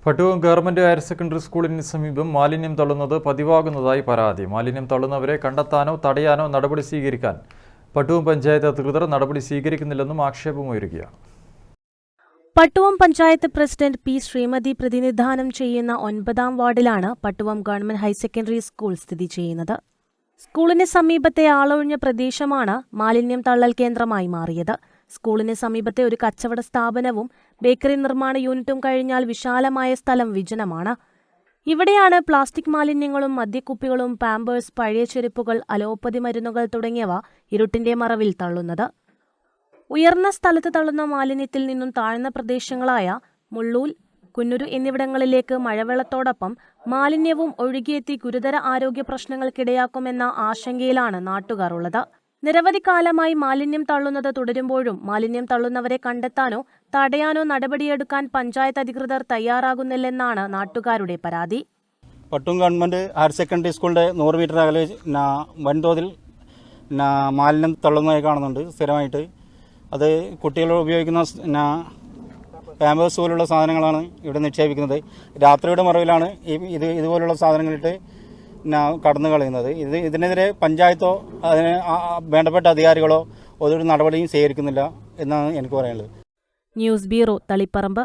Pattuvam government higher secondary സ്കൂളിന് സമീപം മാലിന്യം തള്ളുന്നത് പതിവാകുന്നതായി പരാതി. മാലിന്യം തള്ളുന്നവരെ കണ്ടെത്താനോ തടയാനോ നടപടി സ്വീകരിക്കാൻ പട്ടുവം പഞ്ചായത്ത് അധികൃതർ നടപടി സ്വീകരിക്കുന്നില്ലെന്നും ആക്ഷേപമുയരുകയാണ്. പട്ടുവം പഞ്ചായത്ത് പ്രസിഡന്റ് പി ശ്രീമതി പ്രതിനിധാനം ചെയ്യുന്ന 9ാം വാർഡിലാണ് Pattuvam government higher secondary school സ്ഥിതി ചെയ്യുന്നത്. സ്കൂളിന് സമീപത്തെ ആളൊഴിഞ്ഞ പ്രദേശമാണ് മാലിന്യം തള്ളൽ കേന്ദ്രമായി മാറിയത്. സ്കൂളിന് സമീപത്തെ ഒരു കച്ചവട സ്ഥാപനവും ബേക്കറി നിർമ്മാണ യൂണിറ്റും കഴിഞ്ഞാൽ വിശാലമായ സ്ഥലം വിജനമാണ്. ഇവിടെയാണ് പ്ലാസ്റ്റിക് മാലിന്യങ്ങളും മദ്യക്കുപ്പികളും പാമ്പേഴ്സ്, പഴയ ചെരുപ്പുകൾ, അലോപ്പതി മരുന്നുകൾ തുടങ്ങിയവ ഇരുട്ടിന്റെ മറവിൽ തള്ളുന്നത്. ഉയർന്ന സ്ഥലത്ത് തള്ളുന്ന മാലിന്യത്തിൽ നിന്നും താഴ്ന്ന പ്രദേശങ്ങളായ മുള്ളൂൽ, കുന്നൂർ എന്നിവിടങ്ങളിലേക്ക് മഴവെള്ളത്തോടൊപ്പം മാലിന്യവും ഒഴുകിയെത്തി ഗുരുതര ആരോഗ്യ പ്രശ്നങ്ങൾക്കിടയാക്കുമെന്ന ആശങ്കയിലാണ് നാട്ടുകാർ ഉള്ളത്. നിരവധി കാലമായി മാലിന്യം തള്ളുന്നത് തുടരുമ്പോഴും മാലിന്യം തള്ളുന്നവരെ കണ്ടെത്താനോ തടയാനോ നടപടിയെടുക്കാൻ പഞ്ചായത്ത് അധികൃതർ തയ്യാറാകുന്നില്ലെന്നാണ് നാട്ടുകാരുടെ പരാതി. പട്ടുവം ഗവൺമെന്റ് ഹയർ സെക്കൻഡറി സ്കൂളിന്റെ 100 മീറ്റർ അകലെ വൻതോതിൽ മാലിന്യം തള്ളുന്നതായി കാണുന്നുണ്ട് സ്ഥിരമായിട്ട്. അത് കുട്ടികൾ ഉപയോഗിക്കുന്ന പാമ്പേഴ്സ് പോലുള്ള സാധനങ്ങളാണ് ഇവിടെ നിക്ഷേപിക്കുന്നത്. രാത്രിയുടെ മറവിലാണ് ഇതുപോലുള്ള സാധനങ്ങളിട്ട് കടന്നു കളയുന്നത്. ഇതിനെതിരെ പഞ്ചായത്തോ അതിന് വേണ്ടപ്പെട്ട അധികാരികളോ ഒരു നടപടിയും സ്വീകരിക്കുന്നില്ല എന്നാണ് എനിക്ക് പറയാനുള്ളത്. News bureau, Taliparamba.